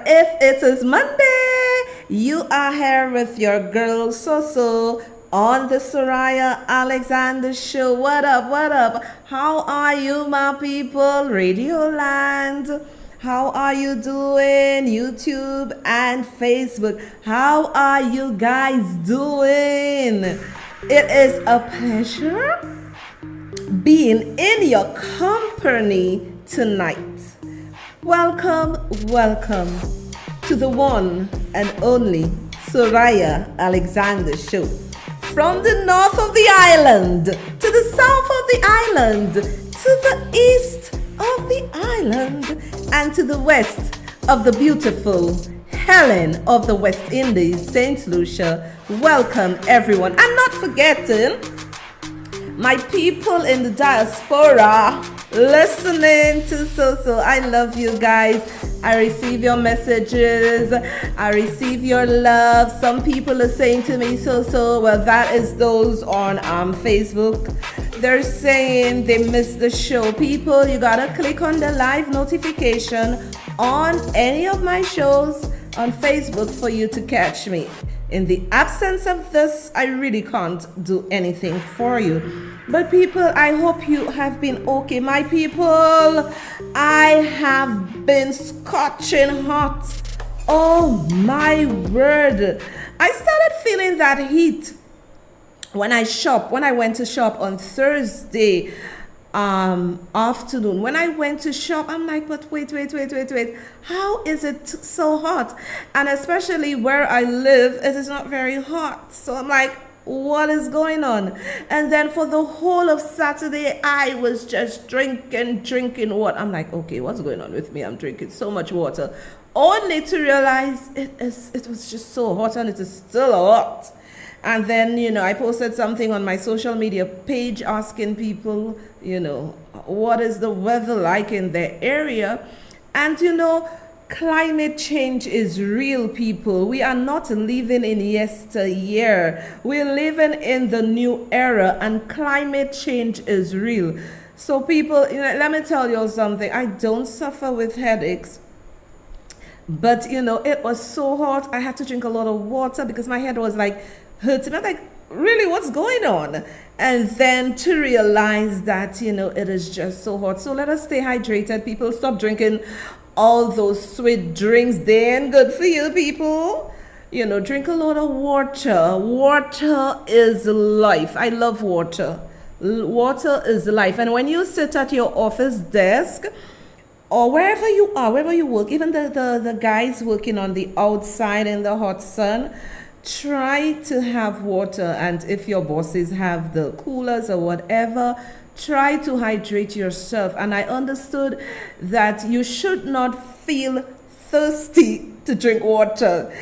if it is Monday, you are here with your girl Soso on the Sohria Alexander Show. What up, what up? How are you, my people? Radio Land. How are you doing? YouTube and Facebook. How are you guys doing? It is a pleasure being in your company tonight. Welcome, welcome to the one and only Sohria Alexander Show. From the north of the island, to the south of the island, to the east of the island, and to the west of the beautiful Helen of the West Indies, St. Lucia. Welcome, everyone. And not forgetting my people in the diaspora listening to Soso. I love you guys. I receive your messages. I receive your love. Some people are saying to me, Soso, well, that is those on Facebook. They're saying they missed the show. People, you gotta click on the live notification on any of my shows on Facebook for you to catch me. In the absence of this, I really can't do anything for you. But people, I hope you have been okay. My people, I have been scorching hot. Oh my word. I started feeling that heat when I went to shop on Thursday afternoon. When I went to shop, I'm like, but wait. How is it so hot? And especially where I live, it is not very hot. So I'm like, what is going on? And then for the whole of Saturday, I was just drinking water. I'm like, okay, what's going on with me? I'm drinking so much water, only to realize it was just so hot, and it is still hot. And then, I posted something on my social media page asking people, what is the weather like in their area? And, climate change is real, people. We are not living in yesteryear. We're living in the new era, and climate change is real. So people, let me tell you something. I don't suffer with headaches. But, it was so hot. I had to drink a lot of water because my head was like hurting. I'm like, really, what's going on? And then to realize that, it is just so hot. So let us stay hydrated, people. Stop drinking all those sweet drinks. They ain't good for you, people. Drink a lot of water. Water is life. I love water. Water is life. And when you sit at your office desk or wherever you are, wherever you work, even the guys working on the outside in the hot sun, try to have water. And if your bosses have the coolers or whatever, try to hydrate yourself. And I understood that you should not feel thirsty to drink water.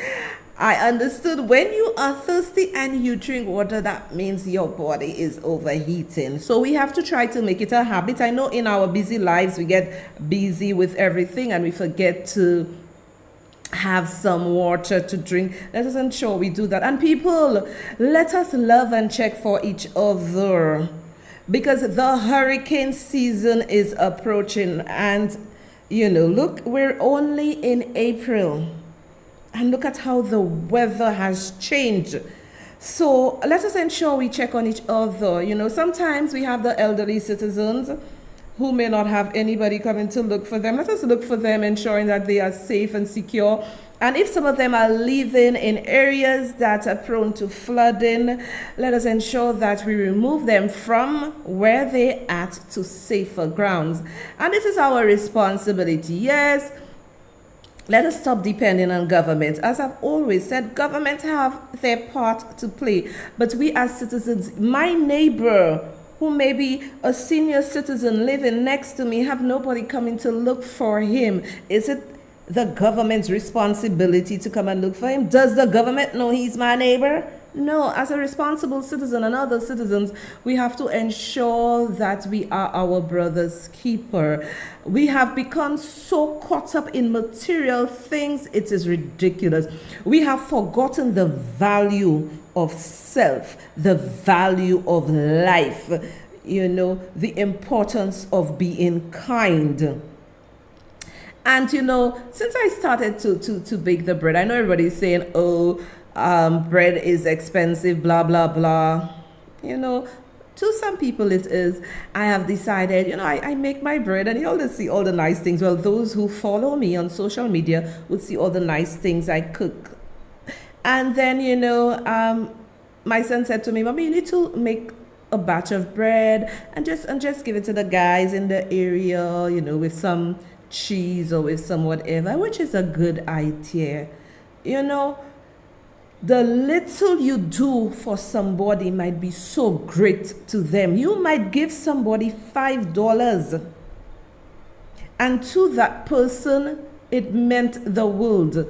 I understood when you are thirsty and you drink water, that means your body is overheating. So we have to try to make it a habit. I know in our busy lives, we get busy with everything and we forget to have some water to drink. Let us ensure we do that. And people, let us love and check for each other, because the hurricane season is approaching. And look, we're only in April, and look at how the weather has changed. So let us ensure we check on each other. Sometimes we have the elderly citizens who may not have anybody coming to look for them. Let us look for them, ensuring that they are safe and secure. And if some of them are living in areas that are prone to flooding, let us ensure that we remove them from where they're at to safer grounds. And this is our responsibility. Yes, let us stop depending on government. As I've always said, government have their part to play. But we as citizens, my neighbor, who may be a senior citizen living next to me, have nobody coming to look for him. Is it the government's responsibility to come and look for him? Does the government know he's my neighbor? No. As a responsible citizen and other citizens, we have to ensure that we are our brother's keeper. We have become so caught up in material things, it is ridiculous. We have forgotten the value of self, the value of life, the importance of being kind. And since I started to bake the bread, I know everybody's saying, oh, bread is expensive, blah, blah, blah. To some people it is. I have decided, I make my bread and you always see all the nice things. Well, those who follow me on social media would see all the nice things I cook. And then, my son said to me, Mommy, you need to make a batch of bread and just give it to the guys in the area, with some cheese or with some whatever, which is a good idea. The little you do for somebody might be so great to them. You might give somebody $5, and to that person it meant the world.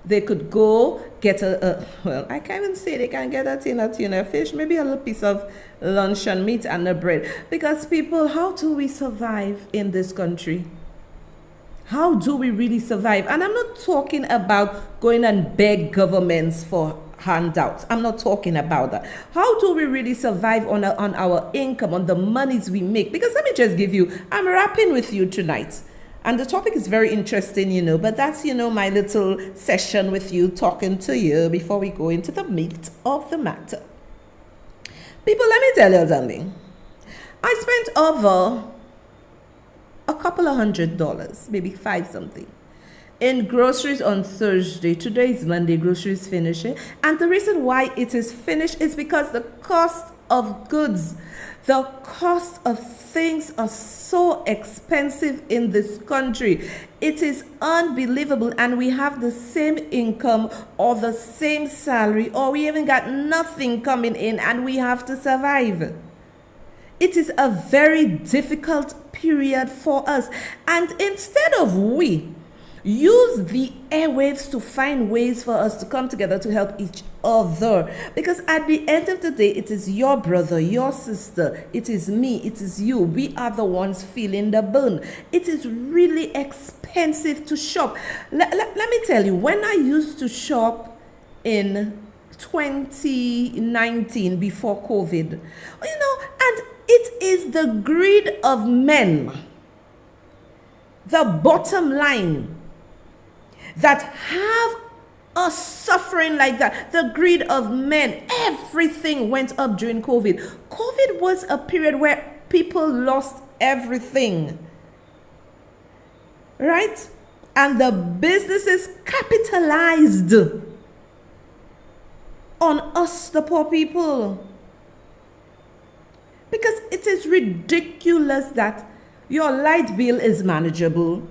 They could go get well, I can't even say they can get a tuna fish, maybe a little piece of luncheon meat and a bread. Because people, how do we survive in this country? How do we really survive? And I'm not talking about going and beg governments for handouts. I'm not talking about that. How do we really survive on our income, on the monies we make? Because let me just give you, I'm rapping with you tonight. And the topic is very interesting, but that's, my little session with you, talking to you before we go into the meat of the matter. People, let me tell you something. I spent over a couple of $100, maybe $5 something, in groceries on Thursday. Today is Monday, groceries finishing. And the reason why it is finished is because the cost of goods, the cost of things are so expensive in this country. It is unbelievable. And we have the same income or the same salary, or we even got nothing coming in and we have to survive. It is a very difficult period for us. And instead of we use the airwaves to find ways for us to come together to help each other, because at the end of the day, it is your brother, your sister, it is me, it is you. We are the ones feeling the burn. It is really expensive to shop. Let me tell you, when I used to shop in 2019 before COVID, and it is the greed of men, the bottom line, that have us suffering like that. The greed of men. Everything went up during COVID. COVID was a period where people lost everything. Right? And the businesses capitalized on us, the poor people. Because it is ridiculous that your light bill is manageable,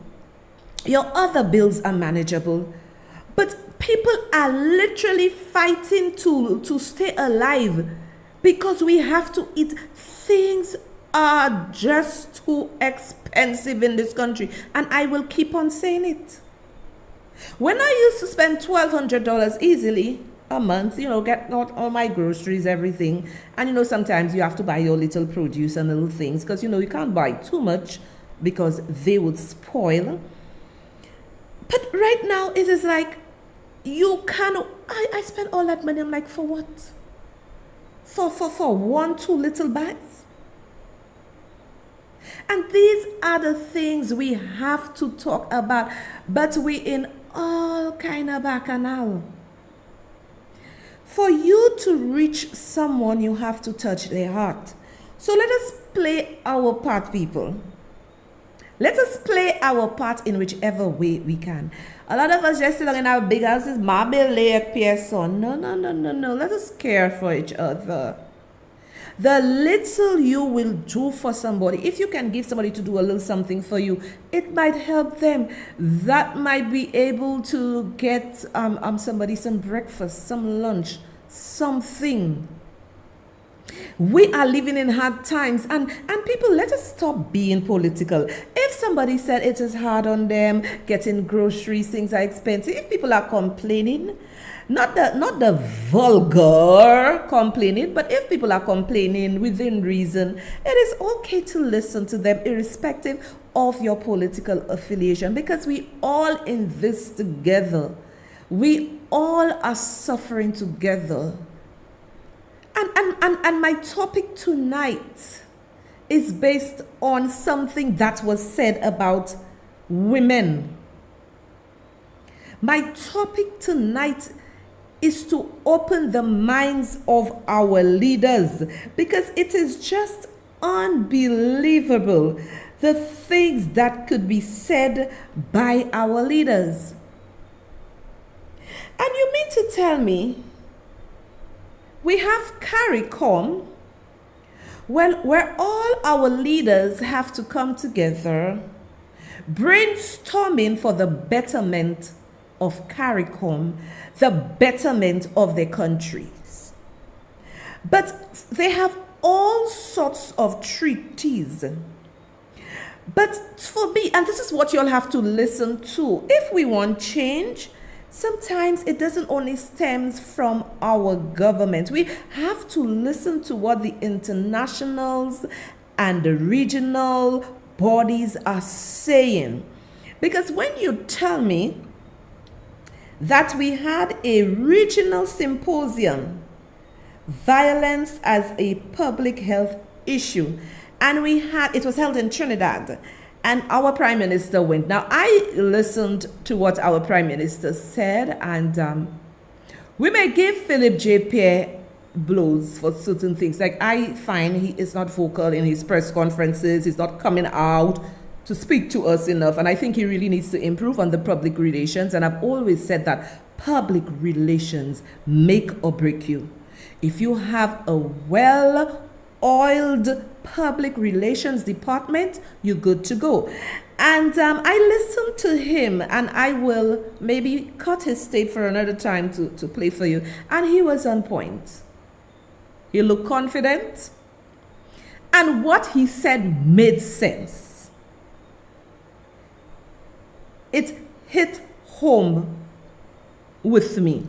your other bills are manageable, but people are literally fighting to stay alive because we have to eat. Things are just too expensive in this country, and I will keep on saying it. When I used to spend $1,200 easily a month, get out all my groceries, everything, and sometimes you have to buy your little produce and little things because you can't buy too much because they would spoil. But right now it is like I spend all that money. I'm like, for what? For 1-2 little bags? And these are the things we have to talk about, but we in all kind of bacchanal. For you to reach someone, you have to touch their heart. So let us play our part, people. Let us play our part in whichever way we can. A lot of us just sit in our big houses, marble lake, Pearson. No. Let us care for each other. The little you will do for somebody, if you can give somebody to do a little something for you, it might help them. That might be able to get somebody some breakfast, some lunch, something. We are living in hard times, and people, let us stop being political. If somebody said it is hard on them, getting groceries, things are expensive, if people are complaining, not the vulgar complaining, but if people are complaining within reason, it is okay to listen to them irrespective of your political affiliation, because we all in this together. We all are suffering together. And my topic tonight is based on something that was said about women My topic tonight is to open the minds of our leaders, because it is just unbelievable the things that could be said by our leaders. And you mean to tell me we have CARICOM, well, where all our leaders have to come together, brainstorming for the betterment of CARICOM, the betterment of their countries. But they have all sorts of treaties. But for me, and this is what you'll have to listen to, if we want change, sometimes it doesn't only stems from our government. We have to listen to what the internationals and the regional bodies are saying. Because when you tell me that we had a regional symposium, violence as a public health issue, and it was held in Trinidad, and our Prime Minister went. Now, I listened to what our Prime Minister said, and we may give Philip J. Pierre blows for certain things. Like, I find he is not vocal in his press conferences. He's not coming out to speak to us enough. And I think he really needs to improve on the public relations. And I've always said that public relations make or break you. If you have a well-oiled public relations department, you're good to go. And I listened to him, and I will maybe cut his tape for another time to play for you. And he was on point. He looked confident. And what he said made sense. It hit home with me.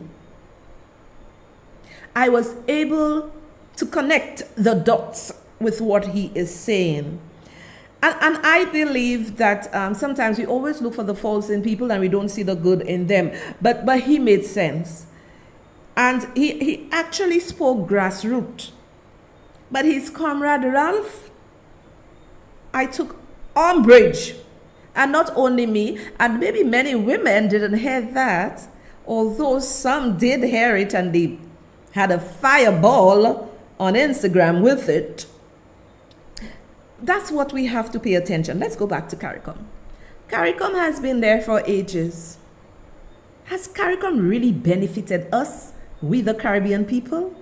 I was able to connect the dots with what he is saying. And I believe that sometimes we always look for the faults in people and we don't see the good in them. But he made sense. And he actually spoke grassroots. But his comrade Ralph, I took umbrage. And not only me, and maybe many women didn't hear that, although some did hear it and they had a fireball on Instagram with it. That's what we have to pay attention. Let's go back to CARICOM. CARICOM has been there for ages. Has CARICOM really benefited us, we the Caribbean people?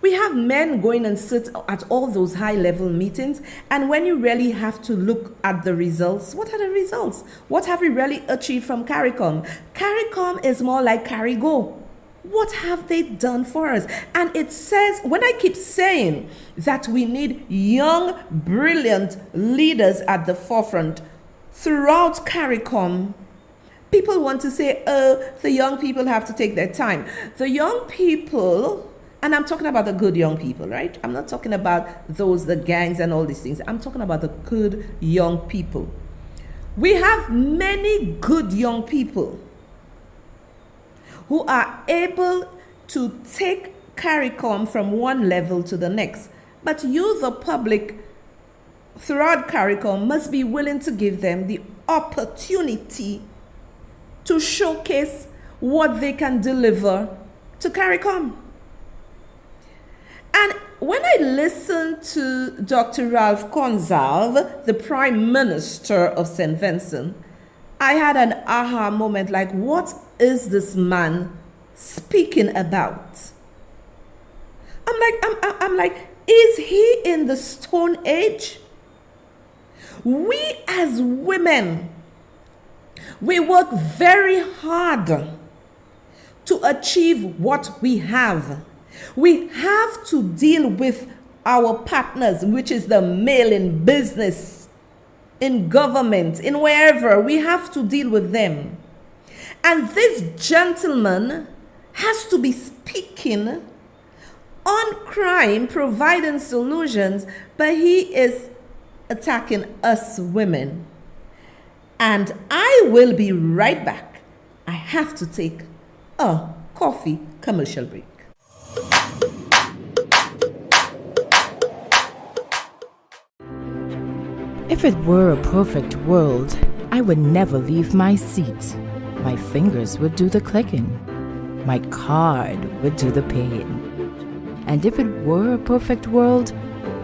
We have men going and sit at all those high-level meetings, and when you really have to look at the results, what are the results? What have we really achieved from CARICOM? CARICOM is more like CARIGO. What have they done for us? And it says, when I keep saying that we need young, brilliant leaders at the forefront throughout CARICOM, people want to say, oh, the young people have to take their time. The young people, and I'm talking about the good young people, right? I'm not talking about the gangs and all these things. I'm talking about the good young people. We have many good young people who are able to take CARICOM from one level to the next. But you, the public, throughout CARICOM, must be willing to give them the opportunity to showcase what they can deliver to CARICOM. And when I listened to Dr. Ralph Gonsalves, the Prime Minister of St. Vincent, I had an aha moment, like, what is this man speaking about? I'm like, is he in the Stone Age? We as women, we work very hard to achieve what we have. We have to deal with our partners, which is the male in business, in government, in wherever. We have to deal with them. And this gentleman has to be speaking on crime, providing solutions, but he is attacking us women. And I will be right back. I have to take a coffee commercial break. If it were a perfect world, I would never leave my seat. my fingers would do the clicking. My card would do the paying. And if it were a perfect world,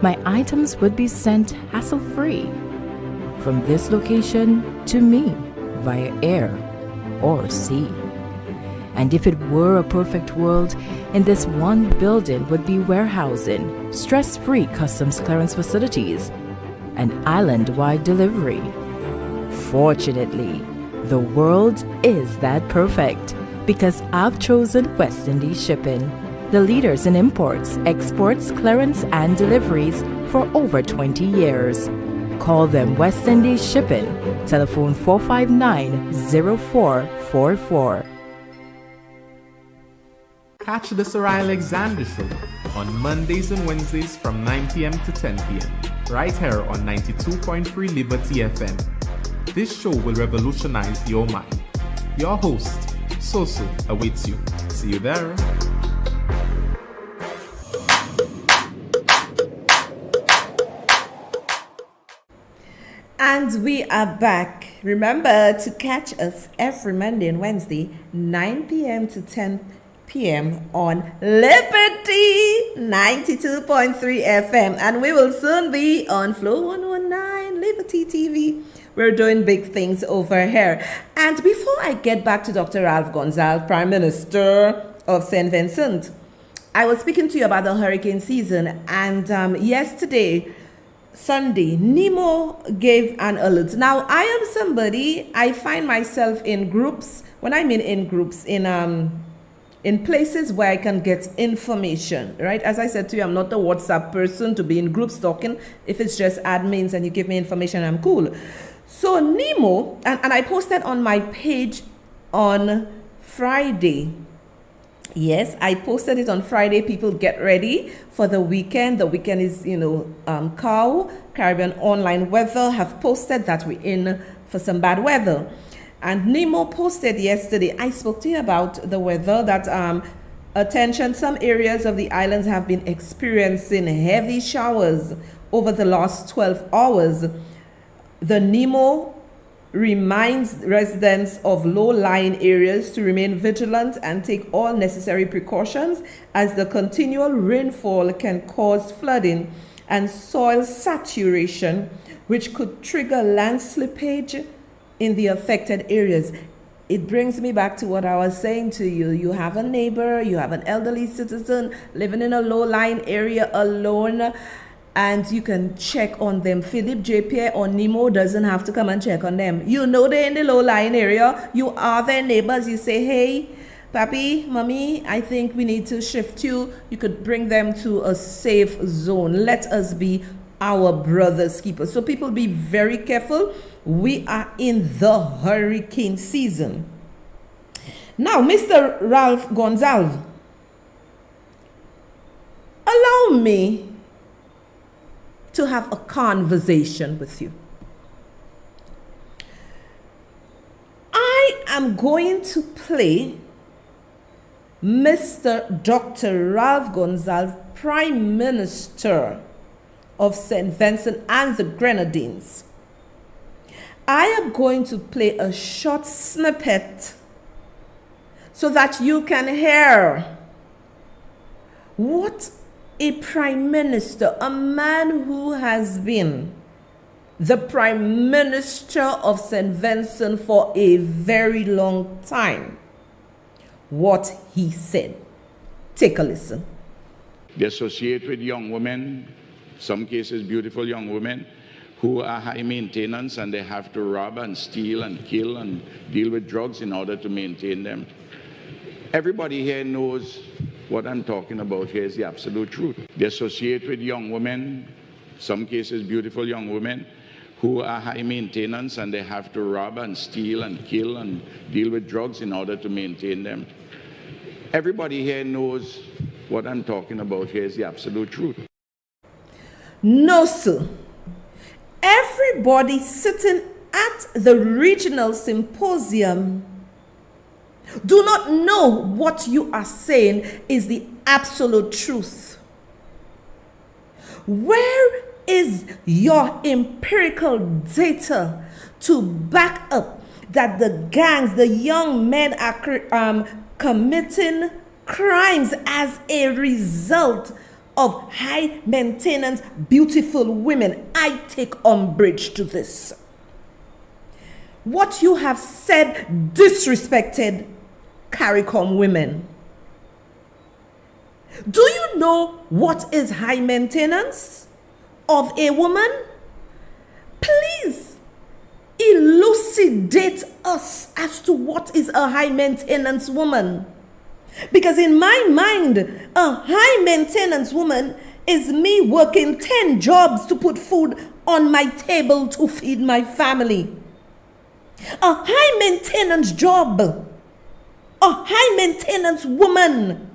my items would be sent hassle-free from this location to me via air or sea. And if it were a perfect world, in this one building would be warehousing, stress-free customs clearance facilities, and island-wide delivery. Fortunately, the world is that perfect because I've chosen West Indies Shipping, the leaders in imports, exports, clearance, and deliveries for over 20 years. Call them West Indies Shipping, telephone 459-0444. Catch the Sohria Alexander Show on Mondays and Wednesdays from 9 p.m. to 10 p.m. right here on 92.3 Liberty FM. This show will revolutionize your mind. Your host, Soso, awaits you. See you there. And we are back. Remember to catch us every Monday and Wednesday, 9 p.m. to 10 p.m. on Liberty 92.3 FM. And we will soon be on Flow 119 Liberty TV. We're doing big things over here. And before I get back to Dr. Ralph Gonsalves, Prime Minister of St. Vincent, I was speaking to you about the hurricane season. And yesterday, Sunday, Nemo gave an alert. Now, I am somebody, I find myself in groups. When I mean in groups, in places where I can get information, right? As I said to you, I'm not a WhatsApp person to be in groups talking. If it's just admins and you give me information, I'm cool. So Nemo, and I posted on my page on Friday. Yes, I posted it on Friday. People get ready for the weekend. The weekend is, Caribbean Online Weather have posted that we're in for some bad weather. And Nemo posted yesterday, I spoke to you about the weather that, attention, some areas of the islands have been experiencing heavy showers over the last 12 hours. The Nemo reminds residents of low-lying areas to remain vigilant and take all necessary precautions as the continual rainfall can cause flooding and soil saturation, which could trigger land slippage in the affected areas. It brings me back to what I was saying to you. You have a neighbor, you have an elderly citizen living in a low-lying area alone, and you can check on them. Philip J. Pierre or Nemo doesn't have to come and check on them. You know they're in the low-lying area. You are their neighbors. You say, hey, Papi, Mommy, I think we need to shift you. You could bring them to a safe zone. Let us be our brother's keepers. So people be very careful. We are in the hurricane season. Now, Mr. Ralph Gonsalves, allow me to have a conversation with you. I am going to play Mr. Dr. Ralph Gonsalves, Prime Minister of St. Vincent and the Grenadines. I am going to play a short snippet so that you can hear what a prime minister, a man who has been the prime minister of St. Vincent for a very long time, what he said. Take a listen. They associate with young women, some cases beautiful young women, who are high maintenance and they have to rob and steal and kill and deal with drugs in order to maintain them. Everybody here knows what I'm talking about here is the absolute truth. They associate with young women, some cases beautiful young women, who are high maintenance and they have to rob and steal and kill and deal with drugs in order to maintain them. Everybody here knows what I'm talking about here is the absolute truth. No, sir. Everybody sitting at the regional symposium do not know what you are saying is the absolute truth. Where is your empirical data to back up that the gangs, the young men are committing crimes as a result of high maintenance, beautiful women. I take umbrage to this. What you have said disrespected CARICOM women. Do you know what is high maintenance of a woman? Please elucidate us as to what is a high maintenance woman. Because in my mind, a high maintenance woman is me working 10 jobs to put food on my table to feed my family. A high maintenance job, a high maintenance woman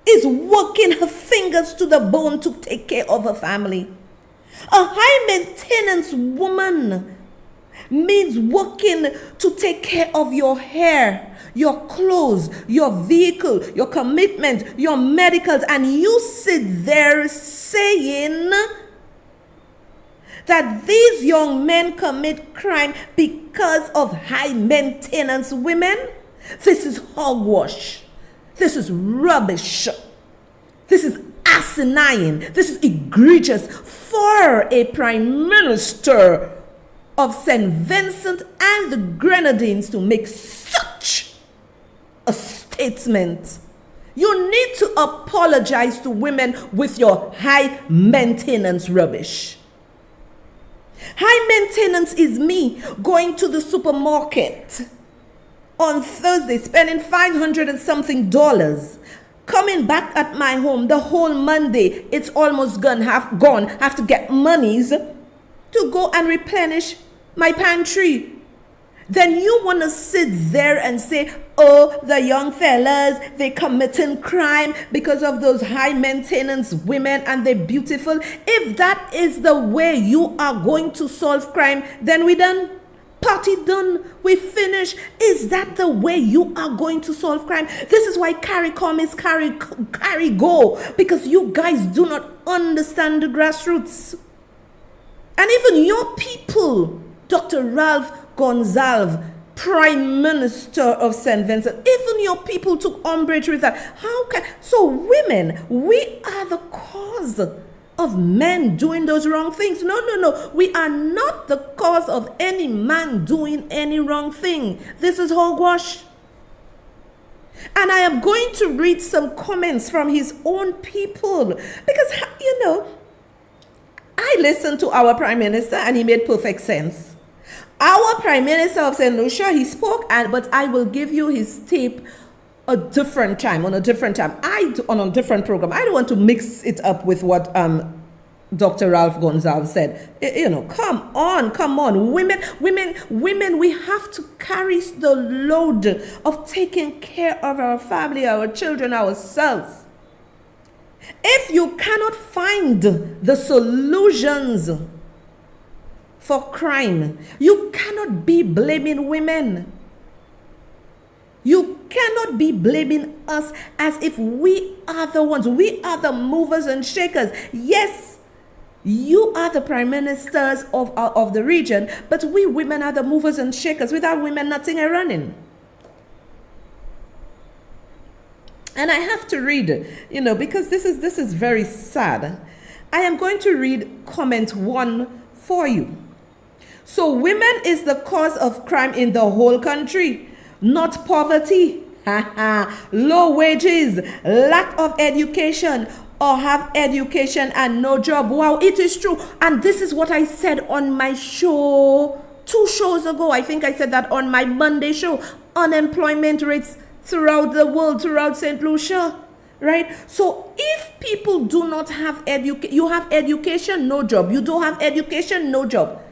is working her fingers to the bone to take care of her family. A high maintenance woman means working to take care of your hair, your clothes, your vehicle, your commitment, your medicals, and you sit there saying that these young men commit crime because of high maintenance women. This is hogwash. This is rubbish. This is asinine. This is egregious for a prime minister of St. Vincent and the Grenadines to make such a statement. You need to apologize to women with your high maintenance rubbish. High maintenance is me going to the supermarket on Thursday, spending $500 and something, coming back at my home the whole Monday. It's almost gone. Have to get monies to go and replenish my pantry. Then you want to sit there and say, oh, the young fellas, they committing crime because of those high maintenance women and they're beautiful. If that is the way you are going to solve crime, then we done. Party done. We finish. Is that the way you are going to solve crime? This is why CARICOM is carry go, because you guys do not understand the grassroots. And even your people, Dr. Ralph Gonsalves, Prime Minister of St. Vincent, even your people took umbrage with that. So women, we are the cause of men doing those wrong things. No. We are not the cause of any man doing any wrong thing. This is hogwash. And I am going to read some comments from his own people. Because, I listened to our Prime Minister and he made perfect sense. Our Prime Minister of St. Lucia, he spoke, but I will give you his tape on a different time, on a different program. I don't want to mix it up with what Dr. Ralph Gonsalves said. Come on. Women, we have to carry the load of taking care of our family, our children, ourselves. If you cannot find the solutions for crime, you cannot be blaming women. You cannot be blaming us as if we are the ones. We are the movers and shakers. Yes, you are the prime ministers of the region, but we women are the movers and shakers. Without women, nothing is running. And I have to read, because this is very sad. I am going to read comment 1 for you. So women is the cause of crime in the whole country, not poverty, low wages, lack of education, or have education and no job. Wow, it is true. And this is what I said on my show 2 shows ago. I think I said that on my Monday show. Unemployment rates throughout the world, throughout St. Lucia, right? So if people do not have education, you have education, no job. You don't have education, no job.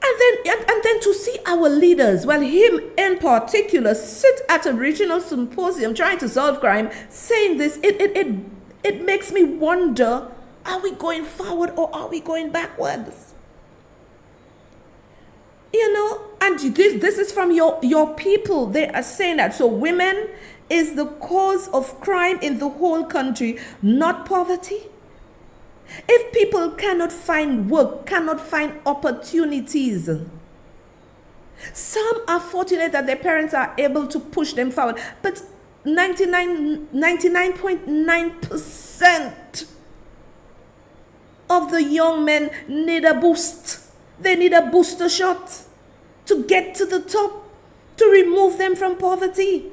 And then to see our leaders, well, him in particular, sit at a regional symposium trying to solve crime, saying this, it makes me wonder, are we going forward or are we going backwards? And this is from your people. They are saying that. So women is the cause of crime in the whole country, not poverty. If people cannot find work, cannot find opportunities, Some are fortunate that their parents are able to push them forward, but 99.9% of the young men need a boost. They need a booster shot to get to the top, to remove them from poverty.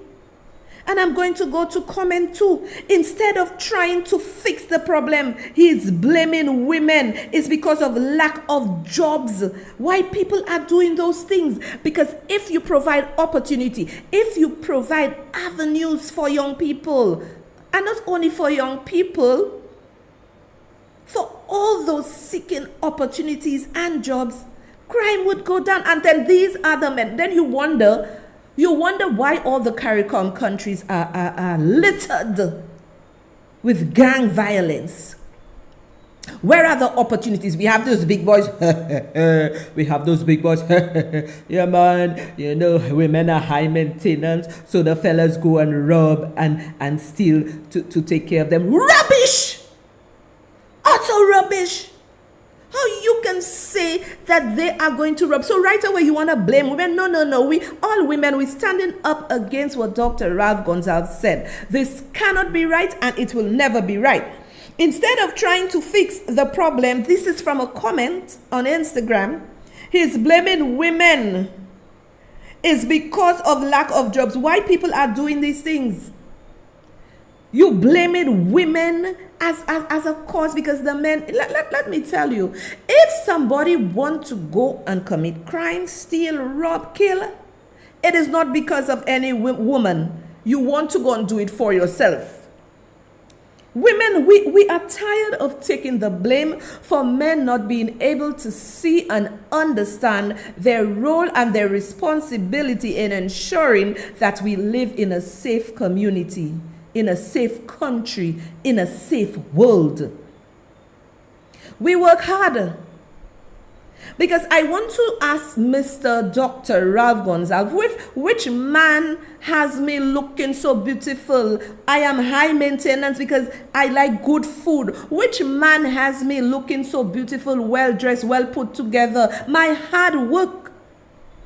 And I'm going to go to comment 2. Instead of trying to fix the problem, he's blaming women. It's because of lack of jobs. Why people are doing those things? Because if you provide opportunity, if you provide avenues for young people, and not only for young people, for all those seeking opportunities and jobs, crime would go down. And then these are the men. Then you wonder why all the CARICOM countries are littered with gang violence. Where are the opportunities? We have those big boys. We have those big boys. Yeah, man. You know, women are high maintenance, so the fellas go and rob and steal to take care of them. Rubbish! Utter rubbish! How you can say that they are going to rob? So right away you want to blame women? No. We all women, we're standing up against what Dr. Ralph Gonsalves said. This cannot be right, and it will never be right. Instead of trying to fix the problem, this is from a comment on Instagram. He's blaming women. It's because of lack of jobs. Why people are doing these things? You blaming women as a cause because the men, let me tell you, if somebody wants to go and commit crime, steal, rob, kill, it is not because of any woman. You want to go and do it for yourself. Women, we are tired of taking the blame for men not being able to see and understand their role and their responsibility in ensuring that we live in a safe community, in a safe country, in a safe world. We work harder. Because I want to ask Mr. Dr. Ralph Gonsalves, which man has me looking so beautiful? I am high maintenance because I like good food. Which man has me looking so beautiful, well dressed, well put together? My hard work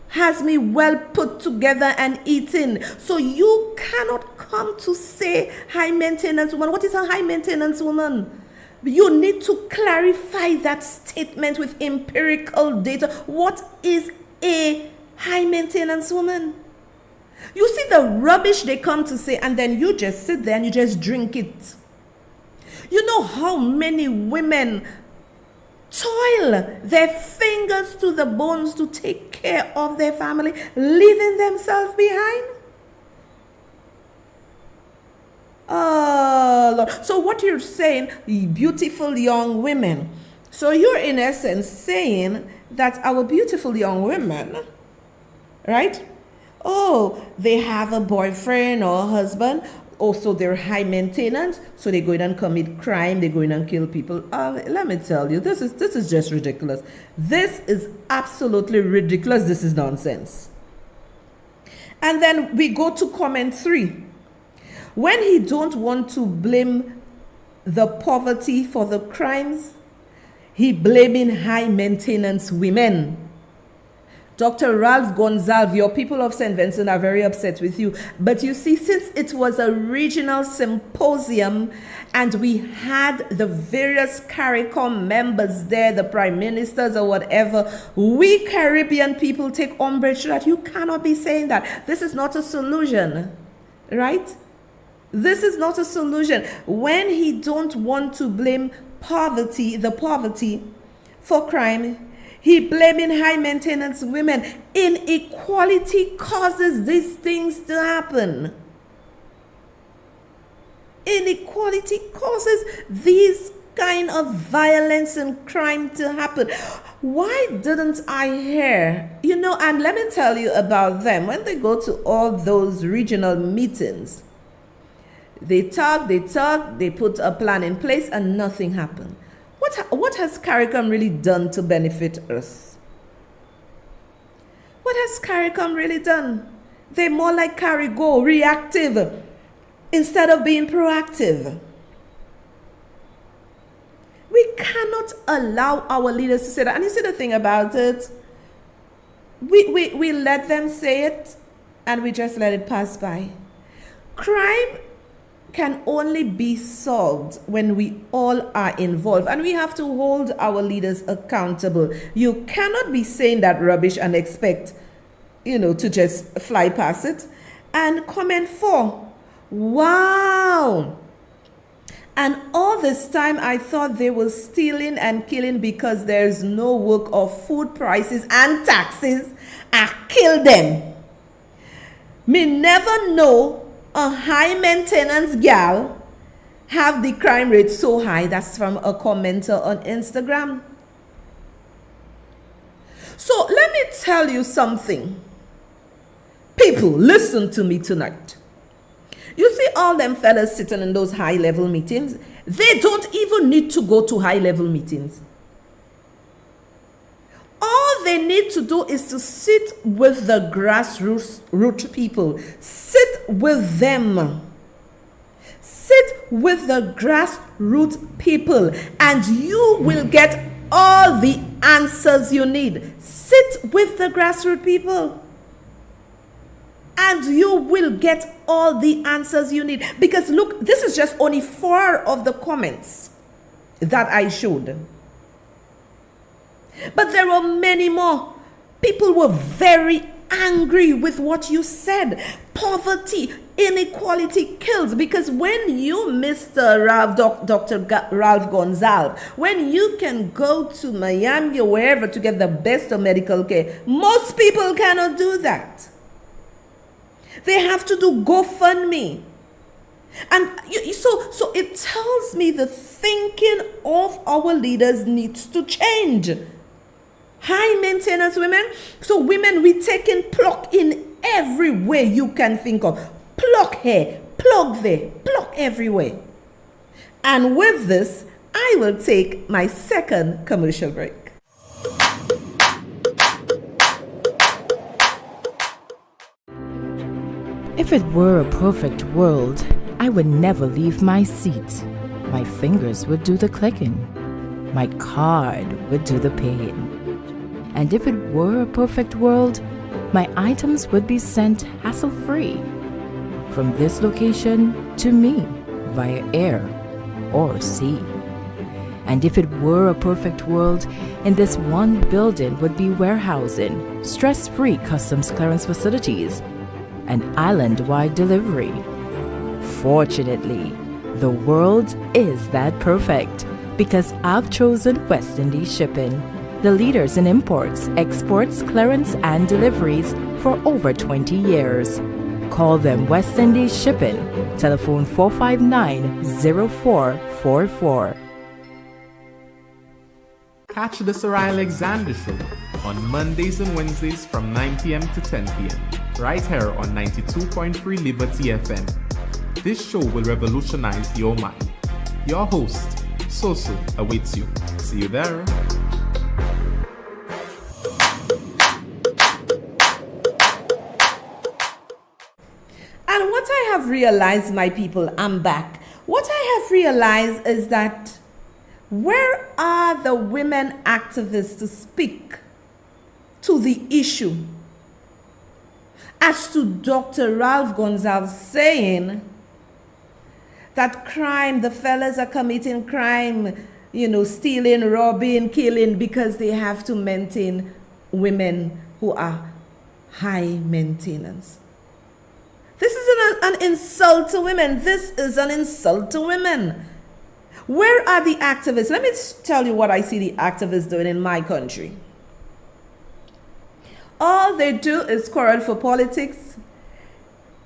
has me well put together and eating. So you cannot come to say high maintenance woman. What is a high maintenance woman? You need to clarify that statement with empirical data. What is a high maintenance woman? You see the rubbish they come to say, and then you just sit there and you just drink it. You know how many women toil their fingers to the bones to take care of their family, leaving themselves behind? Oh, Lord. So what you're saying, beautiful young women. So you're in essence saying that our beautiful young women, right? Oh, they have a boyfriend or a husband. Also, they're high maintenance. So they go in and commit crime. They go in and kill people. Let me tell you, this is just ridiculous. This is absolutely ridiculous. This is nonsense. And then we go to comment 3. When he don't want to blame the poverty for the crimes, he blaming high maintenance women. Dr. Ralph Gonsalves, your people of St. Vincent are very upset with you. But you see, since it was a regional symposium and we had the various CARICOM members there, the prime ministers or whatever, we Caribbean people take umbrage to that. You cannot be saying that. This is not a solution, right? This is not a solution. When he don't want to blame the poverty for crime, he blaming high maintenance women. Inequality causes these things to happen. Inequality causes these kind of violence and crime to happen. Why didn't I hear? And let me tell you about them. When they go to all those regional meetings, they talk, they put a plan in place, and nothing happened. What has CARICOM really done to benefit us? What has CARICOM really done? They're more like CARIGO, reactive, instead of being proactive. We cannot allow our leaders to say that. And you see the thing about it, we let them say it and we just let it pass by. Crime can only be solved when we all are involved, and we have to hold our leaders accountable. You cannot be saying that rubbish and expect, to just fly past it. And comment 4, wow. And all this time I thought they were stealing and killing because there's no work or food prices and taxes. I kill them. Me never know a high maintenance gal have the crime rate so high. That's from a commenter on Instagram. So let me tell you something. People, listen to me tonight. You see all them fellas sitting in those high level meetings? They don't even need to go to high level meetings. All they need to do is to sit with the grassroots people. Sit with them. Sit with the grassroots people, and you will get all the answers you need. Sit with the grassroots people, and you will get all the answers you need. Because look, this is just only 4 of the comments that I showed. But there were many more. People were very angry with what you said. Poverty, inequality kills. Because when you, Mr. Dr. Ralph Gonsalves, when you can go to Miami or wherever to get the best of medical care, most people cannot do that. They have to do GoFundMe. And so it tells me the thinking of our leaders needs to change. High maintenance women. So women, we take in pluck in every way you can think of. Pluck here, pluck there, pluck everywhere. And with this, I will take my second commercial break. If it were a perfect world, I would never leave my seat. My fingers would do the clicking. My card would do the paying. And if it were a perfect world, my items would be sent hassle-free from this location to me via air or sea. And if it were a perfect world, in this one building would be warehousing, stress-free customs clearance facilities, and island-wide delivery. Fortunately, the world is that perfect because I've chosen West Indies Shipping, the leaders in imports, exports, clearance, and deliveries for over 20 years. Call them West Indies Shipping. Telephone 459-0444. Catch the Sohria Alexander Show on Mondays and Wednesdays from 9 p.m. to 10 p.m. right here on 92.3 Liberty FM. This show will revolutionize your mind. Your host, Soso, awaits you. See you there. And what I have realized, my people, I'm back. What I have realized is that where are the women activists to speak to the issue? As to Dr. Ralph Gonsalves saying that crime, the fellas are committing crime, stealing, robbing, killing, because they have to maintain women who are high maintenance. This is an insult to women. This is an insult to women. Where are the activists? Let me tell you what I see the activists doing in my country. All they do is quarrel for politics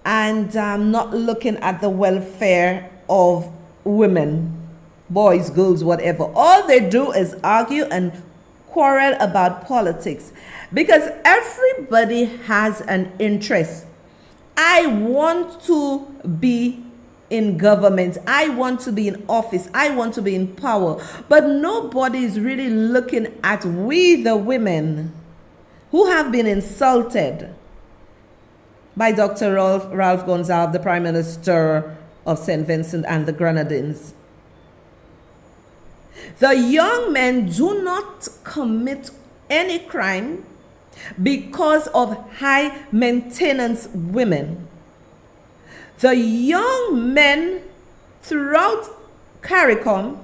and not looking at the welfare of women, boys, girls, whatever. All they do is argue and quarrel about politics because everybody has an interest. I want to be in government. I want to be in office. I want to be in power. But nobody is really looking at we, the women, who have been insulted by Dr. Ralph Gonsalves, the Prime Minister of St. Vincent and the Grenadines. The young men do not commit any crime. because of high maintenance women. The young men throughout CARICOM,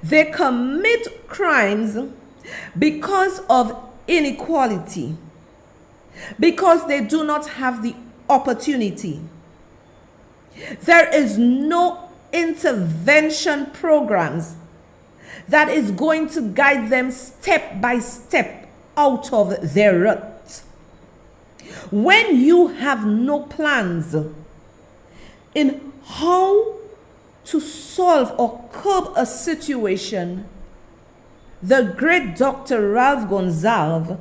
they commit crimes because of inequality, because they do not have the opportunity. There is no intervention programs that is going to guide them step by step out of their rut. When you have no plans in how to solve or curb a situation, the great Dr. Ralph Gonsalves,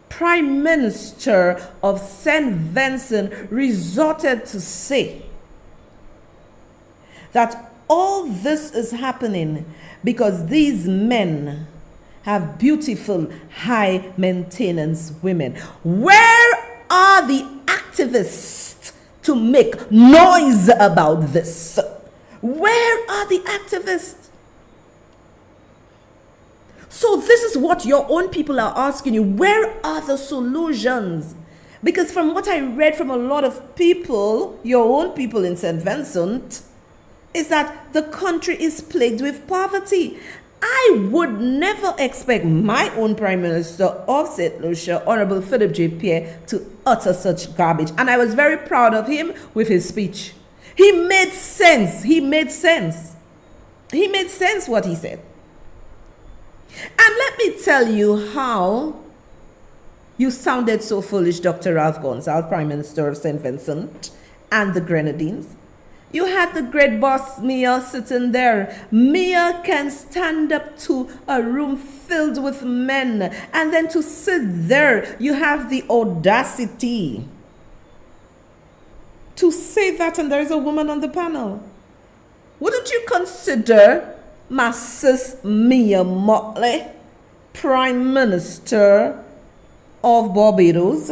Prime Minister of St. Vincent, resorted to say that all this is happening because these men have beautiful, high maintenance women. Where are the activists to make noise about this? Where are the activists? So this is what your own people are asking you. Where are the solutions? Because from what I read from a lot of people, your own people in St. Vincent, is that the country is plagued with poverty. I would never expect my own Prime Minister of St. Lucia, Honorable Philip J. Pierre, to utter such garbage. And I was very proud of him with his speech. He made sense. He made sense. He made sense what he said. And let me tell you how you sounded so foolish, Dr. Ralph Gonsalves, Prime Minister of St. Vincent and the Grenadines. You had the great boss Mia sitting there. Mia can stand up to a room filled with men, and then to sit there, you have the audacity to say that, and there's a woman on the panel. Wouldn't you consider my sis Mia Motley Prime Minister of Barbados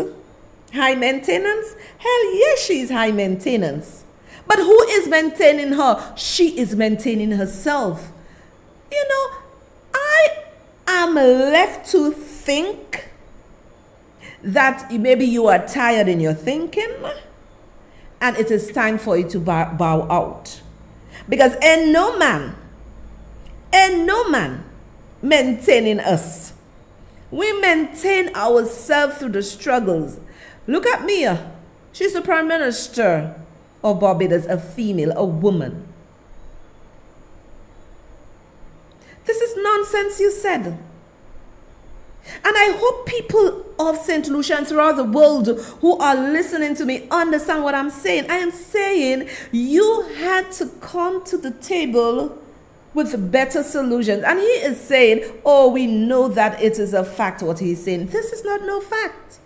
high maintenance? Hell yes, she's high maintenance. But who is maintaining her? She is maintaining herself. You know, I am left to think that maybe you are tired in your thinking and it is time for you to bow out. Because ain't no man maintaining us. We maintain ourselves through the struggles. Look at Mia. She's the Prime Minister of Barbados, a female, a woman. This is nonsense you said. And I hope people of St. Lucia and throughout the world who are listening to me understand what I'm saying. I am saying you had to come to the table with better solutions. And he is saying, oh, we know that it is a fact what he's saying. This is not no fact.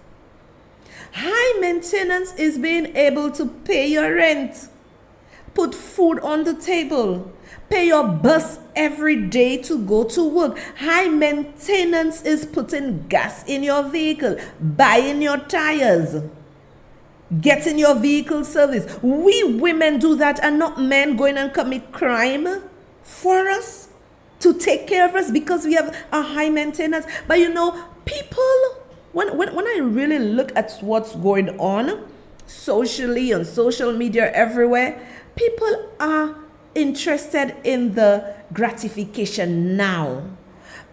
High maintenance is being able to pay your rent, put food on the table, pay your bus every day to go to work. High maintenance is putting gas in your vehicle, buying your tires, getting your vehicle service. We women do that and not men going and commit crime for us to take care of us because we have a high maintenance. But you know, people, when I really look at what's going on socially, on social media, everywhere, people are interested in the gratification now.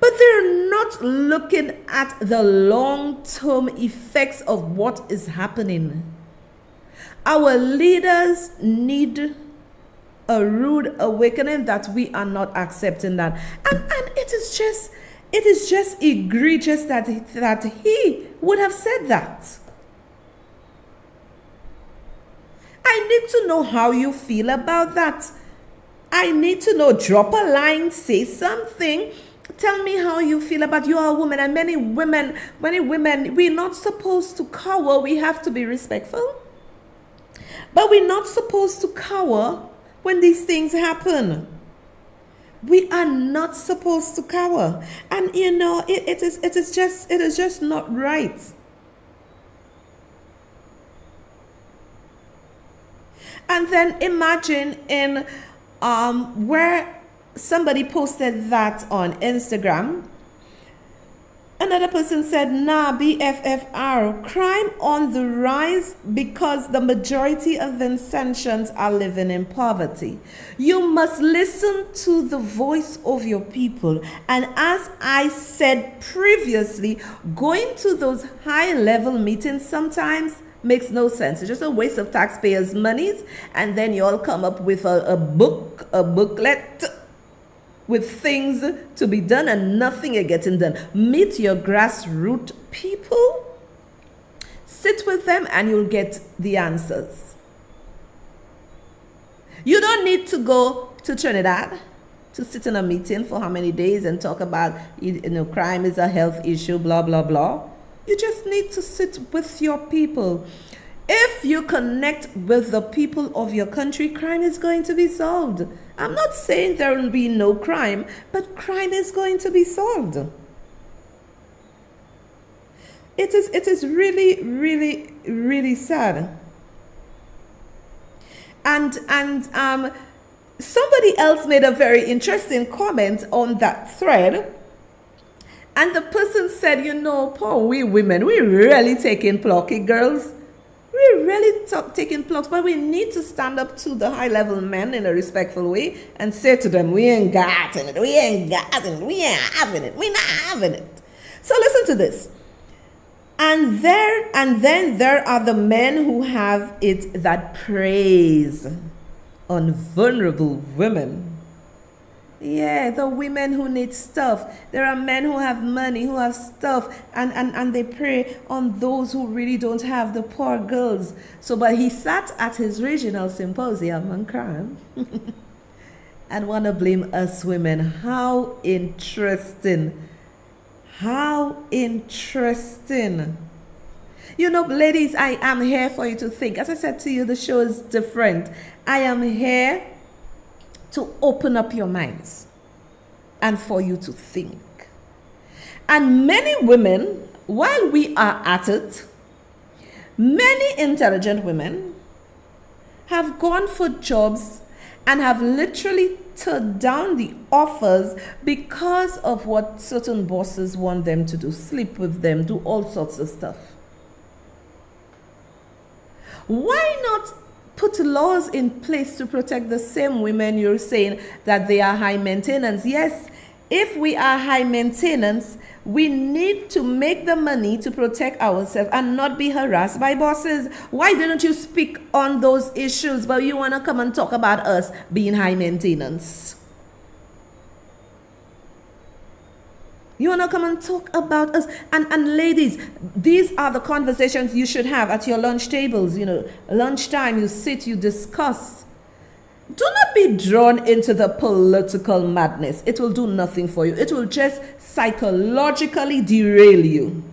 But they're not looking at the long-term effects of what is happening. Our leaders need a rude awakening that we are not accepting that. And it is just egregious that he would have said that. I need to know how you feel about that. I need to know. Drop a line, say something. Tell me how you feel about you are a woman. And many women, we're not supposed to cower. We have to be respectful. But we're not supposed to cower when these things happen. We are not supposed to cower. And you know, it is just not right. And then imagine in where somebody posted that on Instagram, Another person said, nah, BFFR, crime on the rise because the majority of Vincentians are living in poverty. You must listen to the voice of your people. And as I said previously, going to those high-level meetings sometimes makes no sense. It's just a waste of taxpayers' monies. And then you all come up with a booklet with things to be done and nothing is getting done. Meet your grassroots people, sit with them, and you'll get the answers. You don't need to go to Trinidad to sit in a meeting for how many days and talk about, crime is a health issue, blah, blah, blah. You just need to sit with your people. If you connect with the people of your country, crime is going to be solved. I'm not saying there will be no crime, but crime is going to be solved. It is really, really, really sad. And somebody else made a very interesting comment on that thread. And the person said, poor we women, we really taking plucky girls. We're really taking plugs, but we need to stand up to the high-level men in a respectful way and say to them, we ain't got it, we ain't got it, we ain't having it, we not having it. So listen to this. And then there are the men who have it that preys on vulnerable women. Yeah, the women who need stuff. There are men who have money, who have stuff, and they prey on those who really don't have, the poor girls. But he sat at his regional symposium on crime and want to blame us women. How interesting. How interesting. Ladies, I am here for you to think. As I said to you, the show is different. I am here to open up your minds and for you to think. And many women, while we are at it, many intelligent women have gone for jobs and have literally turned down the offers because of what certain bosses want them to do, sleep with them, do all sorts of stuff. Why not put laws in place to protect the same women you're saying that they are high maintenance? Yes, if we are high maintenance, we need to make the money to protect ourselves and not be harassed by bosses. Why didn't you speak on those issues, but you want to come and talk about us being high maintenance? You want to come and talk about us? And ladies, these are the conversations you should have at your lunch tables. Lunchtime, you sit, you discuss. Do not be drawn into the political madness. It will do nothing for you. It will just psychologically derail you.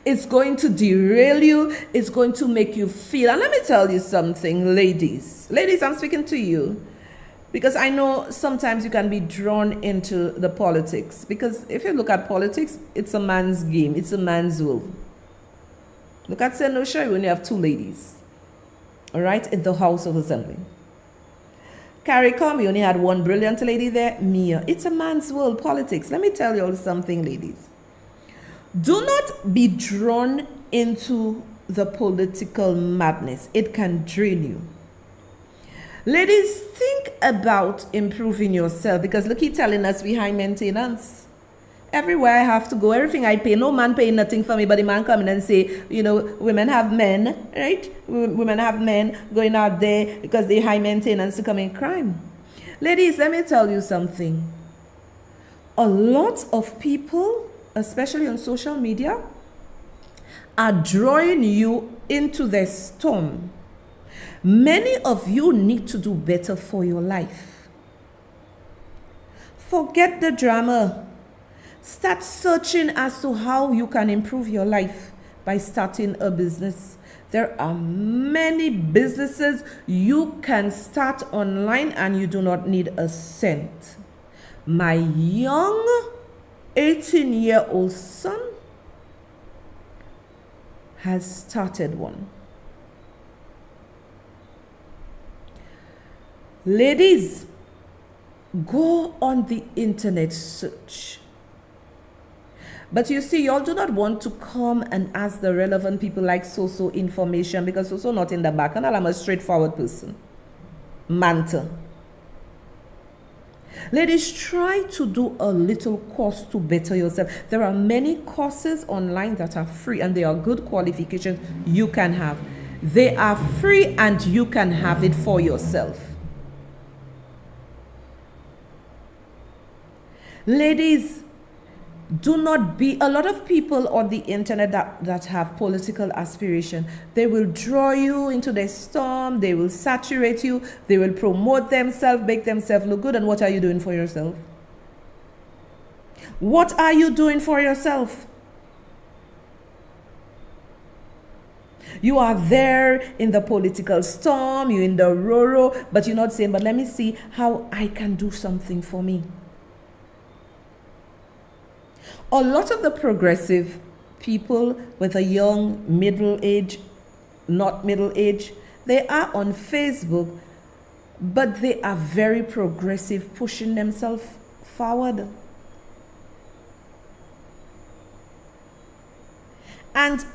It's going to derail you. It's going to make you feel. And let me tell you something, ladies. Ladies, I'm speaking to you. Because I know sometimes you can be drawn into the politics. Because if you look at politics, it's a man's game. It's a man's will. Look at St. Lucia, you only have two ladies. All right? In the House of Assembly. CARICOM, you only had one brilliant lady there, Mia. It's a man's world, politics. Let me tell you all something, ladies. Do not be drawn into the political madness. It can drain you. Ladies, think about improving yourself, because look, he's telling us we high maintenance. Everywhere I have to go, everything I pay, no man paying nothing for me, but the man coming and say, women have men, right? Women have men going out there because they high maintenance to commit crime. Ladies, let me tell you something. A lot of people, especially on social media, are drawing you into their storm. Many of you need to do better for your life. Forget the drama. Start searching as to how you can improve your life by starting a business. There are many businesses you can start online and you do not need a cent. My young 18-year-old son has started one. Ladies, go on the internet, search. But you see, y'all do not want to come and ask the relevant people like so information, because so not in the back. And I'm a straightforward person. Manta. Ladies, try to do a little course to better yourself. There are many courses online that are free, and they are good qualifications you can have. They are free and you can have it for yourself. Ladies, do not be, a lot of people on the internet that have political aspiration, they will draw you into their storm, they will saturate you, they will promote themselves, make themselves look good. And what are you doing for yourself? What are you doing for yourself? You are there in the political storm, you're in the roro, but you're not saying, but let me see how I can do something for me. A lot of the progressive people with a young middle age, not middle age, they are on Facebook, but they are very progressive, pushing themselves forward. And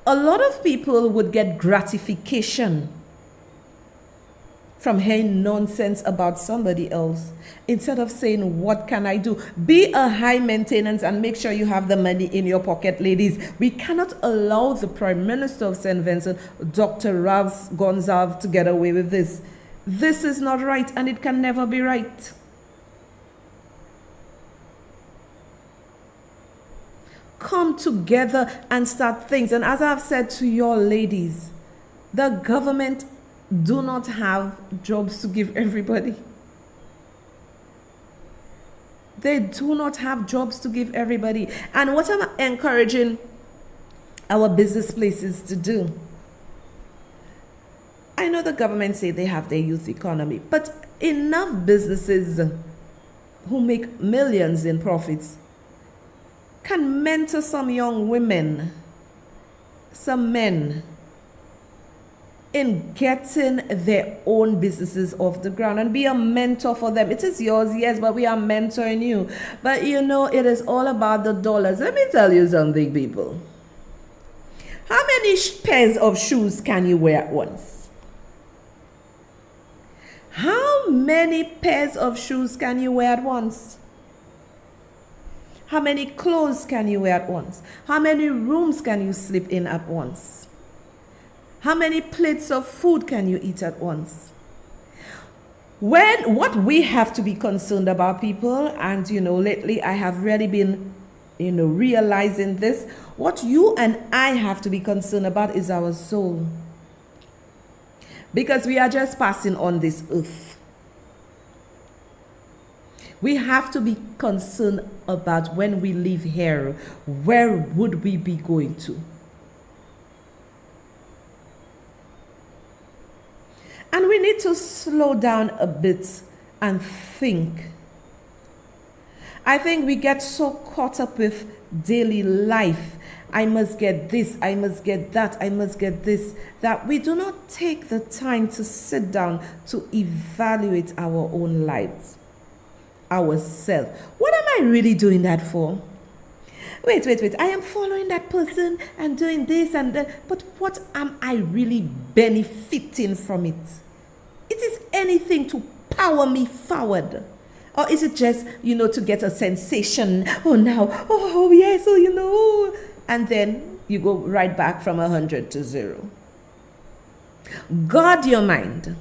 a lot of people would get gratification from hearing nonsense about somebody else, instead of saying, what can I do? Be a high maintenance and make sure you have the money in your pocket, ladies. We cannot allow the Prime Minister of St. Vincent, Dr. Gonsalves, to get away with this. This is not right, and it can never be right. Come together and start things. And as I've said to your ladies, the government do not have jobs to give everybody. They do not have jobs to give everybody. And what I'm encouraging our business places to do, I know the government say they have their youth economy, but enough businesses who make millions in profits can mentor some young women, some men, in getting their own businesses off the ground, and be a mentor for them. It is yours, yes, but we are mentoring you. But you know, it is all about the dollars. Let me tell you something, people. How many pairs of shoes can you wear at once? How many pairs of shoes can you wear at once? How many clothes can you wear at once? How many rooms can you sleep in at once? How many plates of food can you eat at once? What we have to be concerned about, people, and lately I have really been realizing this, what you and I have to be concerned about is our soul. Because we are just passing on this earth. We have to be concerned about when we leave here, where would we be going to? And we need to slow down a bit and think. I think we get so caught up with daily life. I must get this, I must get that, I must get this, that we do not take the time to sit down to evaluate our own lives, ourselves. What am I really doing that for? Wait. I am following that person and doing this and that, but what am I really benefiting from it? It is anything to power me forward. Or is it just, to get a sensation? Oh, yes, and then you go right back from 100 to 0. Guard your mind.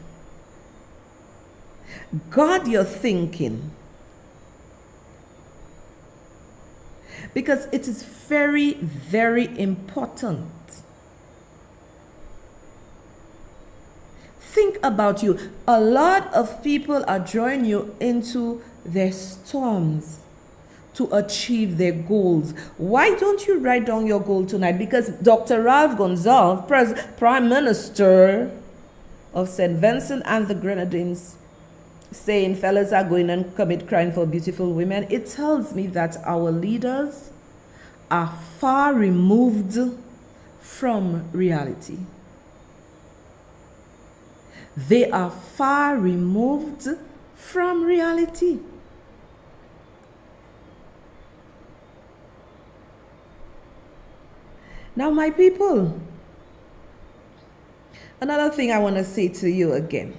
Guard your thinking. Because it is very, very important. Think about you. A lot of people are drawing you into their storms to achieve their goals. Why don't you write down your goal tonight? Because Dr. Gonsalves, Prime Minister of St. Vincent and the Grenadines, saying fellas are going and commit crime for beautiful women, it tells me that our leaders are far removed from reality. They are far removed from reality. Now, my people, another thing I want to say to you again.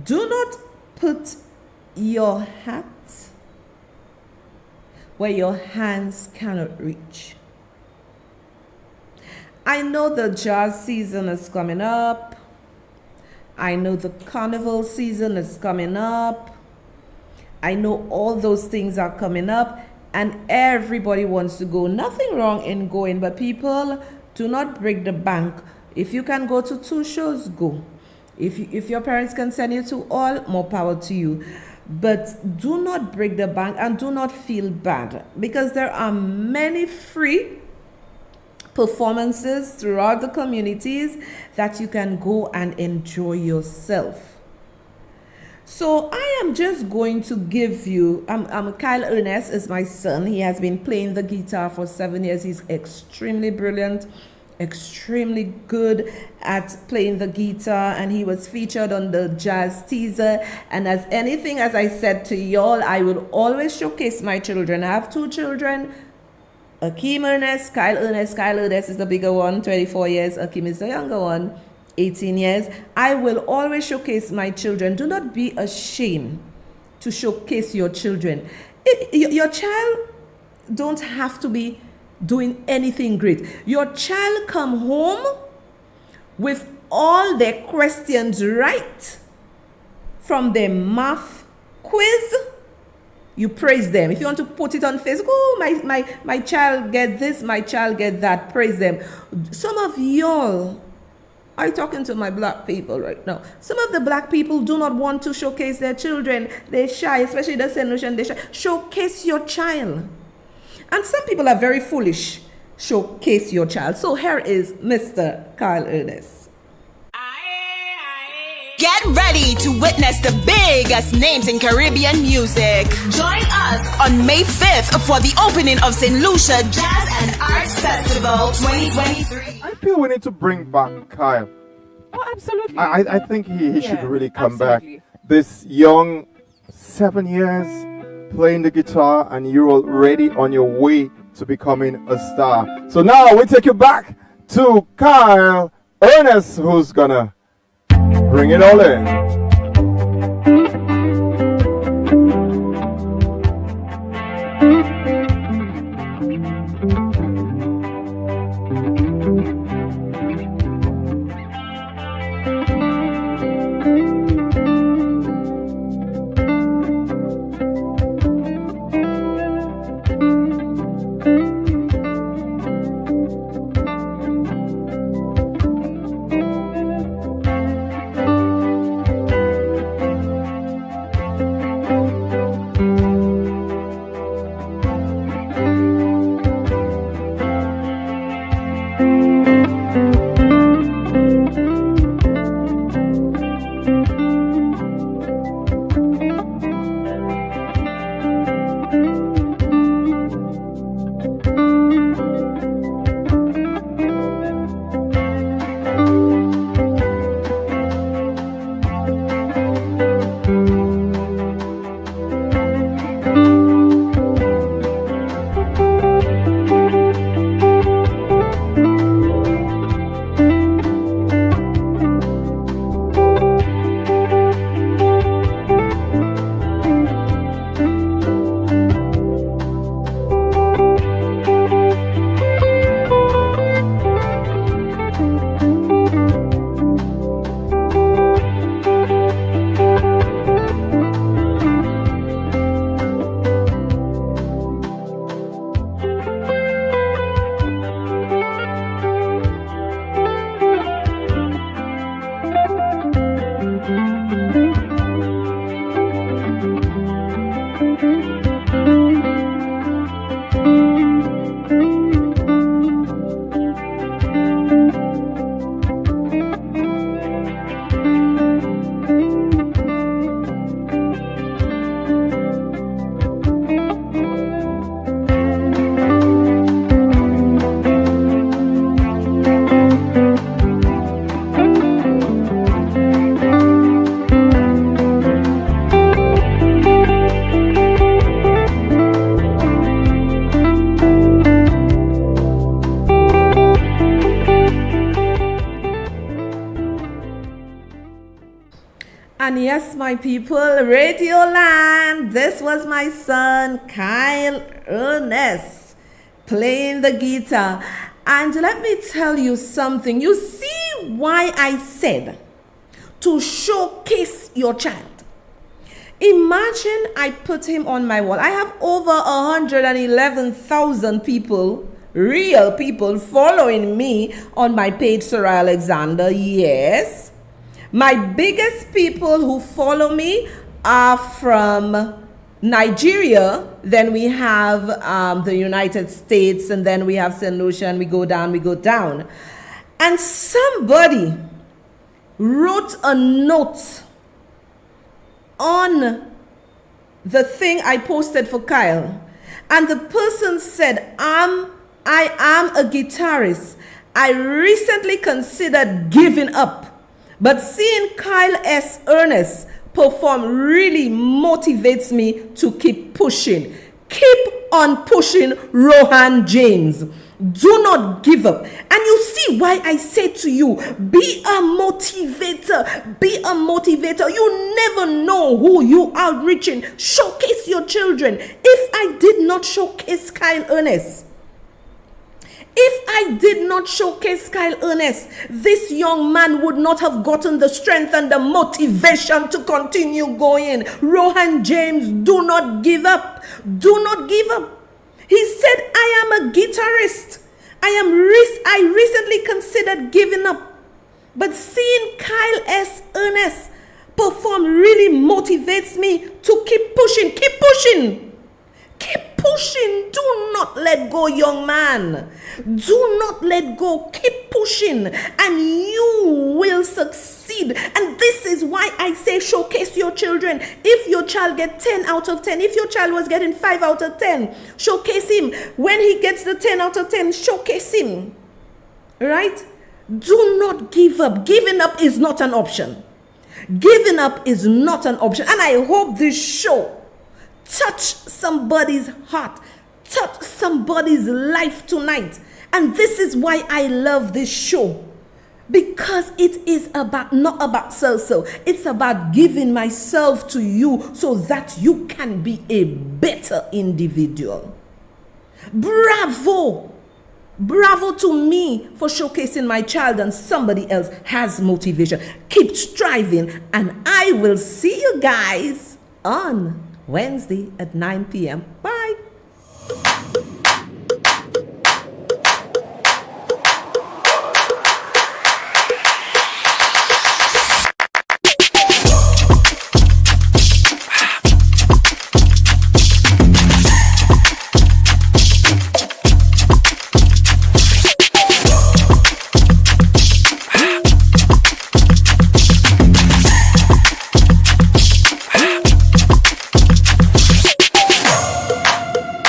Do not put your hat where your hands cannot reach. I know the jazz season is coming up. I know the carnival season is coming up. I know all those things are coming up and everybody wants to go. Nothing wrong in going, but people, do not break the bank. If you can go to 2 shows, go. If your parents can send you to all, more power to you. But do not break the bank and do not feel bad, because there are many free performances throughout the communities that you can go and enjoy yourself. So I am just going to give you, Kyle Ernest is my son. He has been playing the guitar for 7 years. He's extremely brilliant, extremely good at playing the guitar, and he was featured on the jazz teaser. And as anything, as I said to y'all, I will always showcase my children. I have 2 children, Akeem Ernest, Kyle Ernest. Kyle Ernest is the bigger one, 24 years. Akeem is the younger one, 18 years. I will always showcase my children. Do not be ashamed to showcase your children. Your child don't have to be doing anything great. Your child come home with all their questions right from their math quiz. You praise them. If you want to put it on Facebook, oh, my child get this, my child get that, praise them. Some of y'all, I'm talking to my black people right now. Some of the black people do not want to showcase their children. They're shy, especially the St. Lucian, they're shy. Showcase your child. And some people are very foolish. Showcase your child. So here is Mr. Kyle Ernest. Get ready to witness the biggest names in Caribbean music. Join us on May 5th for the opening of St. Lucia Jazz and Arts Festival 2023. I feel we need to bring back Kyle. Oh, absolutely. I think he should really come absolutely. back. This young, 7 years, playing the guitar, and you're already on your way to becoming a star. So now we take you back to Kyle Ernest, who's gonna bring it all in. And yes, my people, Radio Land, this was my son, Kyle Ernest, playing the guitar. And let me tell you something. You see why I said to showcase your child. Imagine I put him on my wall. I have over 111,000 people, real people, following me on my page, Sohria Alexander. Yes. My biggest people who follow me are from Nigeria. Then we have the United States, and then we have St. Lucia, and we go down. And somebody wrote a note on the thing I posted for Kyle, and the person said, I am a guitarist. I recently considered giving up, but seeing Kyle S. Ernest perform really motivates me to keep pushing. Keep on pushing, Rohan James. Do not give up. And you see why I say to you, be a motivator. Be a motivator. You never know who you are reaching. Showcase your children. If I did not showcase Kyle Ernest, this young man would not have gotten the strength and the motivation to continue going. Rohan James, do not give up. Do not give up. He said, I am a guitarist. I recently considered giving up. But seeing Kyle S. Ernest perform really motivates me to keep pushing. Keep pushing. Keep pushing. Do not let go, young man. Do not let go. Keep pushing and you will succeed. And this is why I say showcase your children. If your child gets 10 out of 10, if your child was getting 5 out of 10, showcase him. When he gets the 10 out of 10, showcase him. Right? Do not give up. Giving up is not an option. Giving up is not an option. And I hope this show touch somebody's heart, touch somebody's life tonight. And this is why I love this show, because it is about not about so it's about giving myself to you so that you can be a better individual. Bravo to me for showcasing my child, and somebody else has motivation. Keep striving, and I will see you guys on Wednesday at 9 p.m. Bye.